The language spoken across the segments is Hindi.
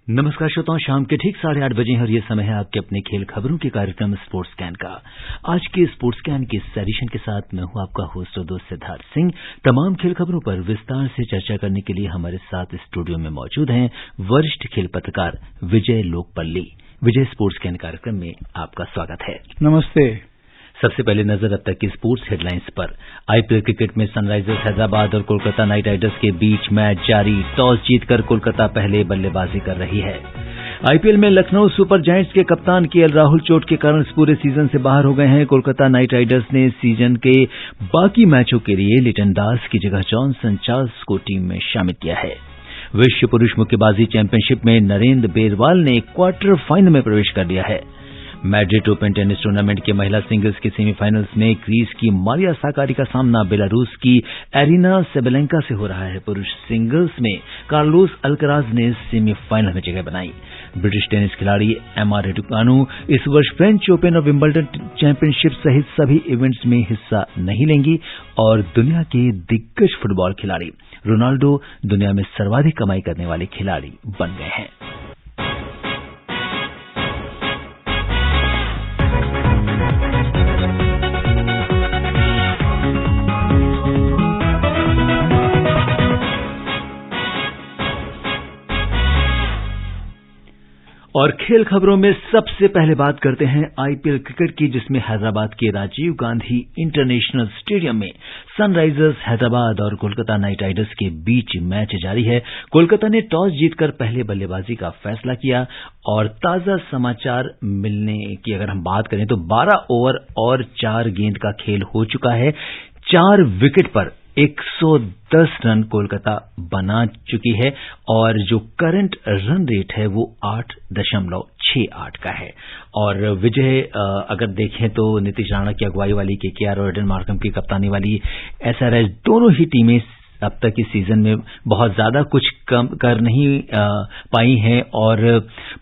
नमस्कार श्रोताओं, शाम के ठीक 8:30 बजे हैं और ये समय है आपके अपने खेल खबरों के कार्यक्रम स्पोर्ट्स कैन का। आज के स्पोर्ट्स कैन के इस एडिशन के साथ मैं हूं आपका होस्ट और दोस्त सिद्धार्थ सिंह। तमाम खेल खबरों पर विस्तार से चर्चा करने के लिए हमारे साथ स्टूडियो में मौजूद हैं वरिष्ठ खेल पत्रकार विजय लोकपल्ली। विजय, स्पोर्ट्स कैन कार्यक्रम में आपका स्वागत है। नमस्ते। सबसे पहले नजर अब तक की स्पोर्ट्स हेडलाइंस पर। आईपीएल क्रिकेट में सनराइजर्स हैदराबाद और कोलकाता नाइट राइडर्स के बीच मैच जारी। टॉस जीतकर कोलकाता पहले बल्लेबाजी कर रही है। आईपीएल में लखनऊ सुपर जायंट्स के कप्तान केएल राहुल चोट के कारण पूरे सीजन से बाहर हो गए हैं। कोलकाता नाइट राइडर्स ने सीजन के बाकी मैचों के लिए लिटन दास की जगह जॉनसन चार्ल्स को टीम में शामिल किया है। विश्व पुरुष मुक्केबाजी चैंपियनशिप में नरेंद्र बेरवाल ने क्वार्टर फाइनल में प्रवेश कर लिया है। मैड्रिड ओपन टेनिस टूर्नामेंट के महिला सिंगल्स के सेमीफाइनल्स में ग्रीस की मारिया साकारी का सामना बेलारूस की एरिना सेबेलेंका से हो रहा है। पुरुष सिंगल्स में कार्लोस अल्कराज ने सेमीफाइनल में जगह बनाई। ब्रिटिश टेनिस खिलाड़ी एमा रेडुकानु इस वर्ष फ्रेंच ओपन और विंबलडन चैंपियनशिप सहित सभी इवेंट्स में हिस्सा नहीं लेंगी और दुनिया के दिग्गज फुटबॉल खिलाड़ी रोनाल्डो दुनिया में सर्वाधिक कमाई करने वाले खिलाड़ी बन गए हैं। और खेल खबरों में सबसे पहले बात करते हैं आईपीएल क्रिकेट की, जिसमें हैदराबाद के राजीव गांधी इंटरनेशनल स्टेडियम में सनराइजर्स हैदराबाद और कोलकाता नाइट राइडर्स के बीच मैच जारी है। कोलकाता ने टॉस जीतकर पहले बल्लेबाजी का फैसला किया और ताजा समाचार मिलने की अगर हम बात करें तो 12 ओवर और 4 गेंद का खेल हो चुका है। 4 विकेट पर 110 रन कोलकाता बना चुकी है और जो करंट रन रेट है वो 8.68 का है। और विजय, अगर देखें तो नीतीश राणा की अगुवाई वाली केकेआर और एडन मार्करम की कप्तानी वाली एसआरएच दोनों ही टीमें अब तक इस सीजन में बहुत ज्यादा कुछ कम कर नहीं पाई हैं और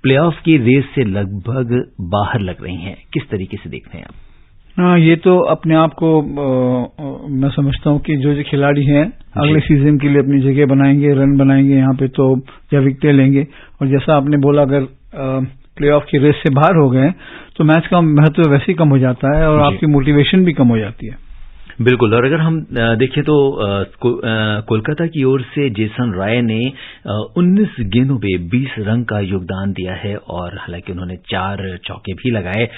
प्लेऑफ की रेस से लगभग बाहर लग रही हैं। किस तरीके से देखते हैं आप? हाँ, ये तो अपने आप को मैं समझता हूँ कि जो खिलाड़ी हैं अगले सीजन के लिए अपनी जगह बनाएंगे, रन बनाएंगे यहाँ पे तो या विकेटें लेंगे। और जैसा आपने बोला, अगर प्लेऑफ की रेस से बाहर हो गए तो मैच का महत्व वैसे ही कम हो जाता है और आपकी मोटिवेशन भी कम हो जाती है। बिल्कुल। और अगर हम देखें तो कोलकाता की ओर से जेसन राय ने 19 गेंदों पे 20 रन का योगदान दिया है और हालांकि उन्होंने 4 चौके भी लगाए।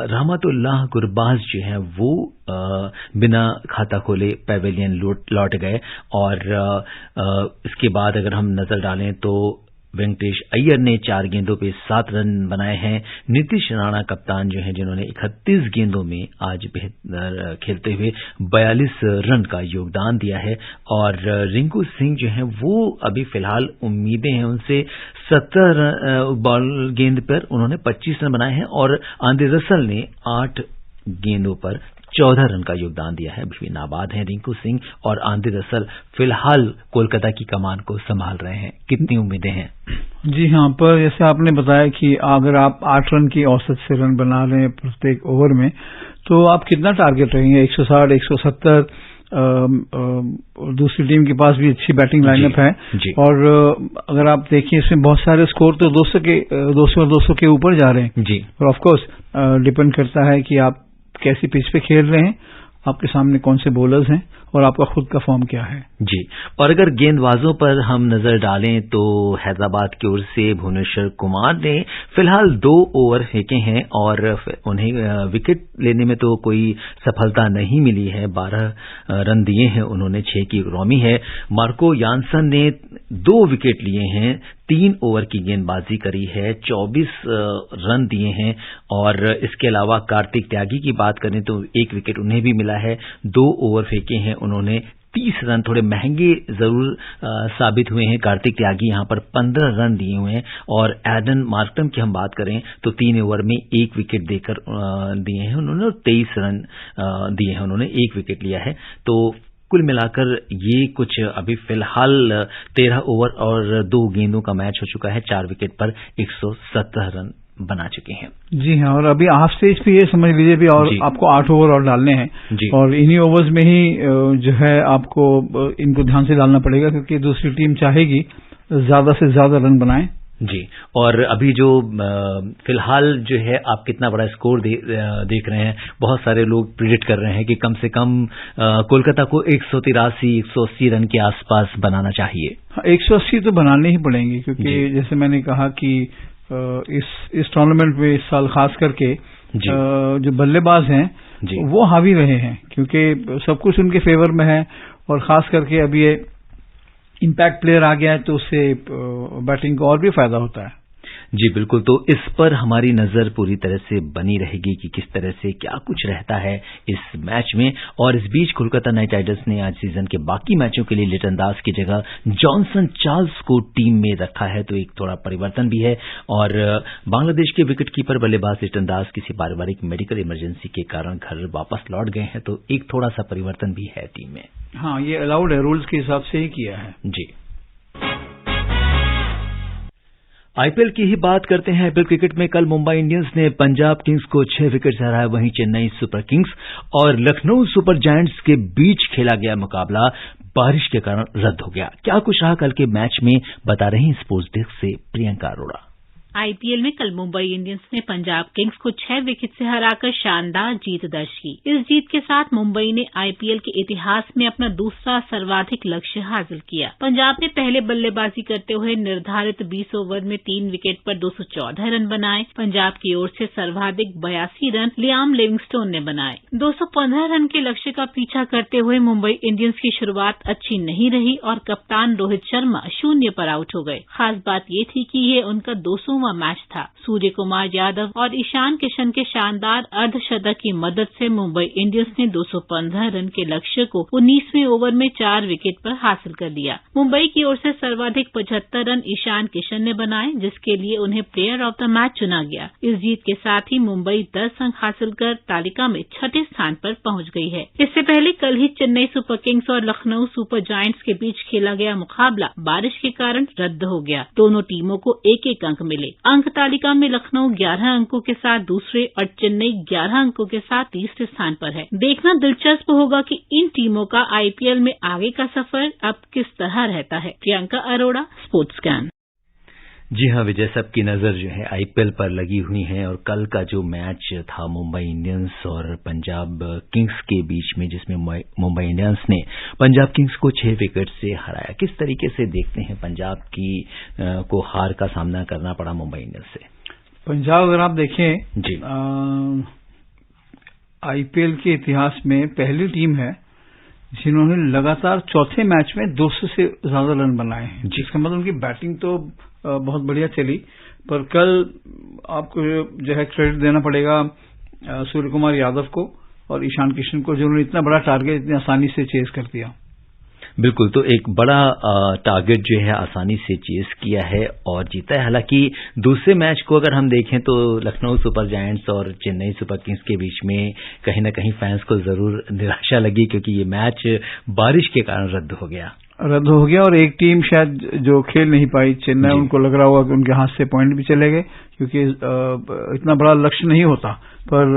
रहमतुल्लाह गुरबाज जो हैं वो बिना खाता खोले पैवेलियन लौट गए। और इसके बाद अगर हम नजर डालें तो वेंकटेश अय्यर ने 4 गेंदों पे 7 रन बनाए हैं। नीतीश राणा कप्तान जो हैं, जिन्होंने 31 गेंदों में आज बेहतर खेलते हुए 42 रन का योगदान दिया है। और रिंकू सिंह जो हैं वो अभी फिलहाल उम्मीदें हैं उनसे 70 बॉल गेंद पर उन्होंने 25 रन बनाए हैं। और आंद्रे रसल ने 8 गेंदों पर 14 रन का योगदान दिया है। अभी भी नाबाद हैं रिंकू सिंह और आंद्रे रसल फिलहाल कोलकाता की कमान को संभाल रहे हैं। कितनी उम्मीदें हैं? जी हाँ, पर जैसे आपने बताया कि अगर आप 8 रन की औसत से रन बना रहे हैं प्रत्येक ओवर में तो आप कितना टारगेट रहेंगे? 160, 170। दूसरी टीम के पास भी अच्छी बैटिंग लाइनअप है और अगर आप देखिए इसमें बहुत सारे स्कोर तो 200 और 200 के ऊपर जा रहे हैं जी। और ऑफ कोर्स डिपेंड करता है कि आप कैसी पिच पे खेल रहे हैं, आपके सामने कौन से बॉलर्स हैं और आपका खुद का फॉर्म क्या है जी। और अगर गेंदबाजों पर हम नजर डालें तो हैदराबाद की ओर से भुवनेश्वर कुमार ने फिलहाल 2 ओवर फेंके हैं और उन्हें विकेट लेने में तो कोई सफलता नहीं मिली है। 12 रन दिए हैं उन्होंने, 6 की रौमी है। मार्को यानसन ने 2 विकेट लिए हैं, 3 ओवर की गेंदबाजी करी है, 24 रन दिए हैं। और इसके अलावा कार्तिक त्यागी की बात करें तो 1 विकेट उन्हें भी मिला है। 2 ओवर फेंके हैं उन्होंने, 30 रन। थोड़े महंगे जरूर साबित हुए हैं कार्तिक त्यागी, यहां पर 15 रन दिए हुए हैं। और एडन मार्करम की हम बात करें तो 3 ओवर में 1 विकेट देकर दिए हैं उन्होंने और 23 रन दिए हैं उन्होंने, 1 विकेट लिया है। तो कुल मिलाकर ये कुछ अभी फिलहाल 13 ओवर और 2 गेंदों का मैच हो चुका है। 4 विकेट पर 117 रन बना चुके हैं। जी हाँ, और अभी हाफ स्टेज पे ये समझ लीजिए भी और आपको 8 ओवर और डालने हैं और इन्हीं ओवर्स में ही जो है आपको इनको ध्यान से डालना पड़ेगा क्योंकि दूसरी टीम चाहेगी ज्यादा से ज्यादा रन बनाए जी, और अभी जो फिलहाल जो है आप कितना बड़ा स्कोर देख रहे हैं, बहुत सारे लोग प्रिडिक्ट कर रहे हैं कि कम से कम कोलकाता को 183-180 रन के आसपास बनाना चाहिए। 180 तो बनाने ही पड़ेंगे, क्योंकि जैसे मैंने कहा कि इस टूर्नामेंट में इस साल खास करके जो बल्लेबाज हैं वो हावी रहे हैं, क्योंकि सब कुछ उनके फेवर में है, और खास करके अभी ये इम्पैक्ट प्लेयर आ गया है तो उससे बैटिंग को और भी फायदा होता है। जी बिल्कुल, तो इस पर हमारी नजर पूरी तरह से बनी रहेगी कि किस तरह से क्या कुछ रहता है इस मैच में। और इस बीच कोलकाता नाइट राइडर्स ने आज सीजन के बाकी मैचों के लिए लिटन दास की जगह जॉनसन चार्ल्स को टीम में रखा है, तो एक थोड़ा परिवर्तन भी है। और बांग्लादेश के विकेटकीपर बल्लेबाज लिटन दास किसी पारिवारिक मेडिकल इमरजेंसी के कारण घर वापस लौट गए हैं, तो एक थोड़ा सा परिवर्तन भी है टीम में। हाँ, ये अलाउड है, रूल्स के हिसाब से ही किया है। जी, आईपीएल की ही बात करते हैं। आईपीएल क्रिकेट में कल मुंबई इंडियंस ने पंजाब किंग्स को 6 विकेट से हराया, वहीं चेन्नई सुपर किंग्स और लखनऊ सुपर जायंट्स के बीच खेला गया मुकाबला बारिश के कारण रद्द हो गया। क्या कुछ रहा कल के मैच में, बता रही स्पोर्ट्स डेस्क से प्रियंका अरोड़ा। आईपीएल में कल मुंबई इंडियंस ने पंजाब किंग्स को 6 विकेट से हराकर शानदार जीत दर्ज की। इस जीत के साथ मुंबई ने आईपीएल के इतिहास में अपना दूसरा सर्वाधिक लक्ष्य हासिल किया। पंजाब ने पहले बल्लेबाजी करते हुए निर्धारित 20 ओवर में 3 विकेट पर 214 रन बनाए। पंजाब की ओर से सर्वाधिक 82 रन लियाम लिविंगस्टोन ने बनाए। 215 रन के लक्ष्य का पीछा करते हुए मुंबई इंडियंस की शुरुआत अच्छी नहीं रही और कप्तान रोहित शर्मा 0 पर आउट हो गए। खास बात ये थी कि ये उनका 200वां मैच था। सूर्य कुमार यादव और ईशान किशन के शानदार अर्धशतक की मदद से मुंबई इंडियंस ने 215 रन के लक्ष्य को 19वें ओवर में 4 विकेट पर हासिल कर लिया। मुंबई की ओर से सर्वाधिक 75 रन ईशान किशन ने बनाए, जिसके लिए उन्हें प्लेयर ऑफ द मैच चुना गया। इस जीत के साथ ही मुंबई 10 अंक हासिल कर तालिका में 6ठे स्थान पर पहुंच गई है। इससे पहले कल ही चेन्नई सुपर किंग्स और लखनऊ सुपर जायंट्स के बीच खेला गया मुकाबला बारिश के कारण रद्द हो गया। दोनों टीमों को 1-1 अंक मिले। अंक तालिका में लखनऊ 11 अंकों के साथ दूसरे और चेन्नई 11 अंकों के साथ तीसरे स्थान पर है। देखना दिलचस्प होगा कि इन टीमों का आईपीएल में आगे का सफर अब किस तरह रहता है। Priyanka Arora, sports scan. जी हाँ विजय, सबकी नजर जो है आईपीएल पर लगी हुई है, और कल का जो मैच था मुंबई इंडियंस और पंजाब किंग्स के बीच में, जिसमें मुंबई इंडियंस ने पंजाब किंग्स को 6 विकेट से हराया, किस तरीके से देखते हैं पंजाब की को हार का सामना करना पड़ा मुंबई इंडियंस से? पंजाब अगर आप देखें जी, आईपीएल के इतिहास में पहली टीम है जिन्होंने लगातार चौथे मैच में 200 से ज्यादा रन बनाए हैं, जिसका मतलब उनकी बैटिंग तो बहुत बढ़िया चली। पर कल आपको जो है क्रेडिट देना पड़ेगा सूर्य कुमार यादव को और ईशान किशन को, जिन्होंने इतना बड़ा टारगेट इतनी आसानी से चेस कर दिया। बिल्कुल, तो एक बड़ा टारगेट जो है आसानी से चेस किया है और जीता है। हालांकि दूसरे मैच को अगर हम देखें तो लखनऊ सुपर जायंट्स और चेन्नई सुपर किंग्स के बीच में कहीं ना कहीं फैंस को जरूर निराशा लगी, क्योंकि ये मैच बारिश के कारण रद्द हो गया और एक टीम शायद जो खेल नहीं पाई, चेन्नई, उनको लग रहा हुआ कि उनके हाथ से पॉइंट भी चले गए, क्योंकि इतना बड़ा लक्ष्य नहीं होता। पर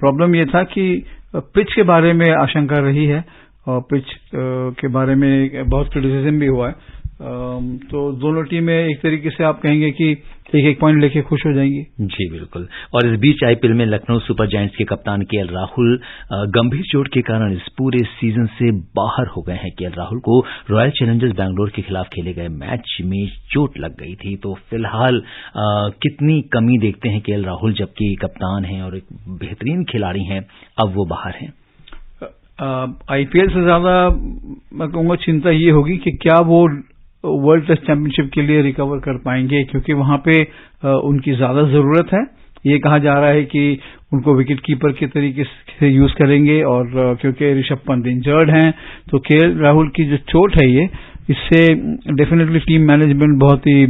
प्रॉब्लम ये था कि पिच के बारे में आशंका रही है और पिच के बारे में बहुत क्रिटिसिज्म भी हुआ है। तो दोनों टीमें एक तरीके से आप कहेंगे कि एक पॉइंट लेके खुश हो जाएंगी। जी बिल्कुल, और इस बीच आईपीएल में लखनऊ सुपर जायंट्स के कप्तान केएल राहुल गंभीर चोट के कारण इस पूरे सीजन से बाहर हो गए हैं। केएल राहुल को रॉयल चैलेंजर्स बैंगलोर के खिलाफ खेले गए मैच में चोट लग गई थी। तो फिलहाल कितनी कमी देखते हैं केएल राहुल, जबकि कप्तान हैं और एक बेहतरीन खिलाड़ी हैं, अब वो बाहर हैं। आईपीएल से ज्यादा मैं कहूँगा चिंता ये होगी कि क्या वो वर्ल्ड टेस्ट चैंपियनशिप के लिए रिकवर कर पाएंगे, क्योंकि वहां पे उनकी ज्यादा जरूरत है। ये कहा जा रहा है कि उनको विकेट कीपर के तरीके से यूज करेंगे, और क्योंकि ऋषभ पंत इंजर्ड हैं, तो केएल राहुल की जो चोट है ये, इससे डेफिनेटली टीम मैनेजमेंट बहुत ही,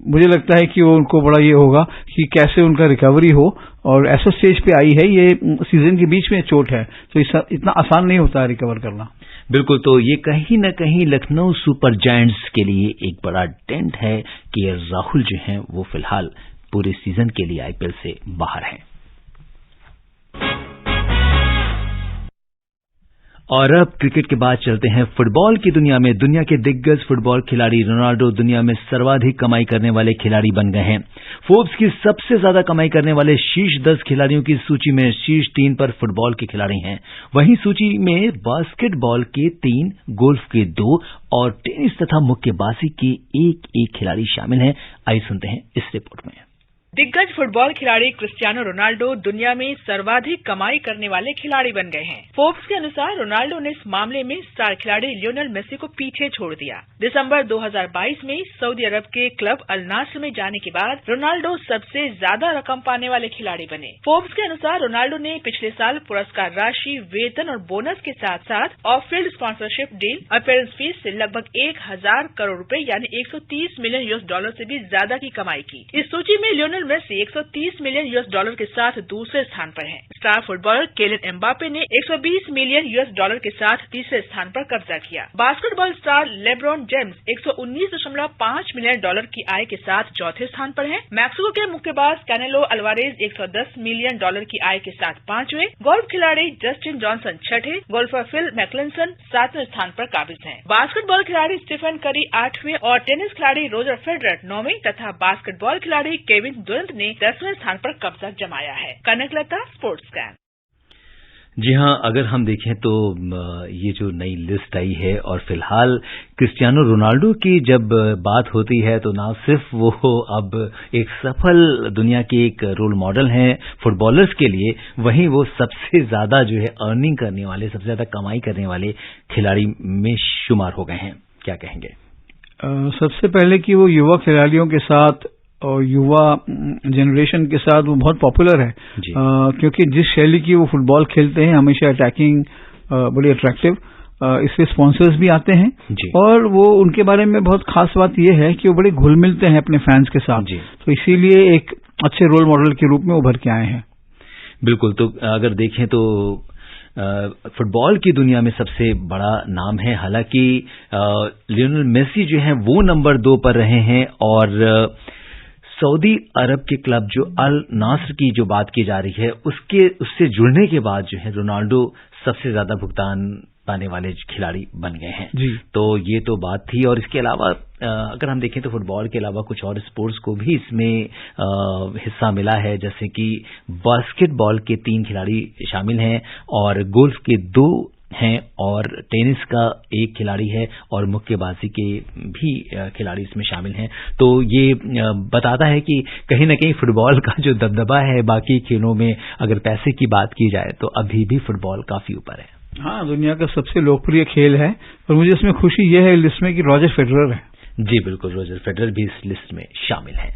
मुझे लगता है कि वो उनको बड़ा ये होगा कि कैसे उनका रिकवरी हो, और ऐसा स्टेज पे आई है, ये सीजन के बीच में चोट है, तो इतना आसान नहीं होता है रिकवर करना। बिल्कुल, तो ये कहीं न कहीं लखनऊ सुपर जायंट्स के लिए एक बड़ा डेंट है कि राहुल जो हैं वो फिलहाल पूरे सीजन के लिए आईपीएल से बाहर हैं। और अब क्रिकेट के बाद चलते हैं फुटबॉल की दुनिया में। दुनिया के दिग्गज फुटबॉल खिलाड़ी रोनाल्डो दुनिया में सर्वाधिक कमाई करने वाले खिलाड़ी बन गए हैं। फोर्ब्स की सबसे ज्यादा कमाई करने वाले शीर्ष 10 खिलाड़ियों की सूची में शीर्ष 3 पर फुटबॉल के खिलाड़ी हैं। वहीं सूची में बास्केटबॉल के 3, गोल्फ के 2 और टेनिस तथा मुक्केबाजी के एक खिलाड़ी शामिल हैं। आइए सुनते हैं इस रिपोर्ट में। दिग्गज फुटबॉल खिलाड़ी क्रिस्टियानो रोनाल्डो दुनिया में सर्वाधिक कमाई करने वाले खिलाड़ी बन गए हैं। फोर्ब्स के अनुसार रोनाल्डो ने इस मामले में स्टार खिलाड़ी लियोनेल मेसी को पीछे छोड़ दिया। दिसंबर 2022 में सऊदी अरब के क्लब अल नास्र में जाने के बाद रोनाल्डो सबसे ज्यादा रकम पाने वाले खिलाड़ी बने। फोर्ब्स के अनुसार रोनाल्डो ने पिछले साल पुरस्कार राशि, वेतन और बोनस के साथ साथ of field sponsorship deal, appearance fees से लगभग 1000 करोड़ रुपए यानी $130 मिलियन से भी ज्यादा की कमाई की। इस सूची में लियोनेल मेसी $130 मिलियन के साथ दूसरे स्थान पर हैं। स्टार फुटबॉलर केलिन एम्बापे ने $120 मिलियन के साथ तीसरे स्थान पर कब्जा किया। Basketball star LeBron James $119.5 million की आय के साथ चौथे स्थान पर हैं। मैक्सिको के मुक्केबाज कैनेलो अल्वारेज $110 मिलियन की आय के साथ 5वें, गोल्फ खिलाड़ी जस्टिन जॉनसन 6ठे, गोल्फर फिल मैकलिनसन 7वें स्थान पर काबिज हैं। बास्केटबॉल खिलाड़ी स्टीफन करी 8वें और टेनिस खिलाड़ी रोजर फेडरर 9वें तथा बास्केटबॉल खिलाड़ी केविन दुरंत ने 10वें स्थान पर कब्जा जमाया है। Kanaklata, sports scan. जी हां, अगर हम देखें तो ये जो नई लिस्ट आई है और फिलहाल क्रिस्टियानो रोनाल्डो की जब बात होती है तो ना सिर्फ वो अब एक सफल दुनिया के एक रोल मॉडल हैं फुटबॉलर्स के लिए, वहीं वो सबसे ज्यादा जो है अर्निंग करने वाले, सबसे ज्यादा कमाई करने वाले खिलाड़ी में शुमार हो गए हैं। क्या कहेंगे? सबसे पहले कि वो युवा खिलाड़ियों के साथ और युवा जनरेशन के साथ वो बहुत पॉपुलर है, क्योंकि जिस शैली की वो फुटबॉल खेलते हैं, हमेशा अटैकिंग, बड़ी अट्रैक्टिव, इससे स्पॉन्सर्स भी आते हैं और वो उनके बारे में बहुत खास बात ये है कि वो बड़े घुल मिलते हैं अपने फैंस के साथ, तो इसीलिए एक अच्छे रोल मॉडल के रूप में उभर के आए हैं। बिल्कुल, तो अगर देखें तो फुटबॉल की दुनिया में सबसे बड़ा नाम है। हालांकि लियोनेल मेसी जो है वो नंबर 2 पर रहे हैं और सऊदी अरब के क्लब जो अल नास्र की जो बात की जा रही है उससे जुड़ने के बाद जो है रोनाल्डो सबसे ज्यादा भुगतान पाने वाले खिलाड़ी बन गए हैं। तो ये तो बात थी। और इसके अलावा अगर हम देखें तो फुटबॉल के अलावा कुछ और स्पोर्ट्स को भी इसमें हिस्सा मिला है, जैसे कि बास्केटबॉल के 3 खिलाड़ी शामिल हैं और गोल्फ के 2 हैं और टेनिस का 1 खिलाड़ी है और मुक्केबाजी के भी खिलाड़ी इसमें शामिल हैं। तो ये बताता है कि कहीं न कहीं फुटबॉल का जो दबदबा है बाकी खेलों में, अगर पैसे की बात की जाए तो अभी भी फुटबॉल काफी ऊपर है। हाँ, दुनिया का सबसे लोकप्रिय खेल है और मुझे इसमें खुशी यह है लिस्ट में कि रॉजर फेडरर है। जी बिल्कुल, रॉजर फेडरर भी इस लिस्ट में शामिल है।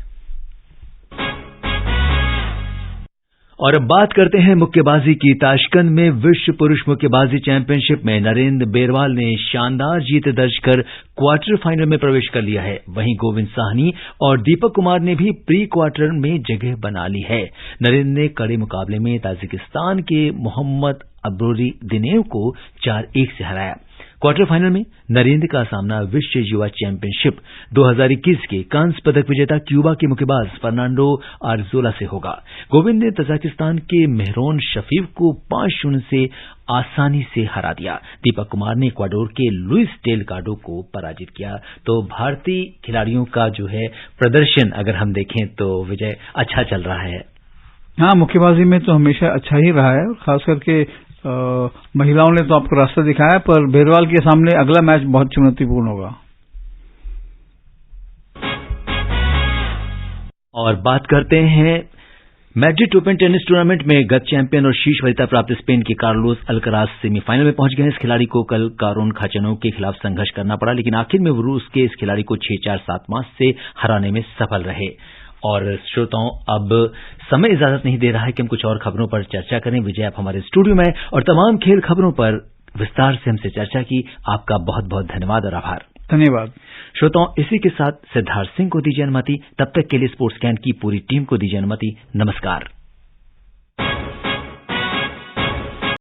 और अब बात करते हैं मुक्केबाजी की। ताशकंद में विश्व पुरुष मुक्केबाजी चैंपियनशिप में नरेंद्र बेरवाल ने शानदार जीत दर्ज कर क्वार्टर फाइनल में प्रवेश कर लिया है। वहीं गोविंद साहनी और दीपक कुमार ने भी प्री क्वार्टर में जगह बना ली है। नरेंद्र ने कड़े मुकाबले में ताजिकिस्तान के मोहम्मद अब्रोरी दिनेव को 4-1 से हराया। क्वार्टर फाइनल में नरेंद्र का सामना विश्व युवा चैंपियनशिप 2021 के कांस्य पदक विजेता क्यूबा के मुक्केबाज फर्नांडो आर्जोला से होगा। गोविंद ने तजाकिस्तान के मेहरोन शफीव को 5-0 से आसानी से हरा दिया। दीपक कुमार ने इक्वाडोर के लुइस डेलगाडो को पराजित किया। तो भारतीय खिलाड़ियों का जो है प्रदर्शन अगर हम देखें तो विजय अच्छा चल रहा है। हाँ, मुक्केबाजी में तो हमेशा अच्छा ही रहा है, खास करके महिलाओं ने तो आपको रास्ता दिखाया, पर बेरवाल के सामने अगला मैच बहुत चुनौतीपूर्ण होगा। और बात करते हैं मैड्रिड ओपन टेनिस टूर्नामेंट में गत चैंपियन और शीर्ष वरीयता प्राप्त स्पेन के कार्लोस अल्कराज सेमीफाइनल में पहुंच गए। इस खिलाड़ी को कल कारोन खाचनोव के खिलाफ संघर्ष करना पड़ा, लेकिन आखिर में वो रूस के इस खिलाड़ी को 6-4, 7-5 से हराने में सफल रहे। और श्रोताओं, अब समय इजाजत नहीं दे रहा है कि हम कुछ और खबरों पर चर्चा करें। विजय आप हमारे स्टूडियो में और तमाम खेल खबरों पर विस्तार से हमसे चर्चा की, आपका बहुत बहुत धन्यवाद और आभार। धन्यवाद। श्रोताओं, इसी के साथ सिद्धार्थ सिंह को दीजिए अनुमति। तब तक के लिए स्पोर्ट्स कैन की पूरी टीम को दीजिए अनुमति। नमस्कार।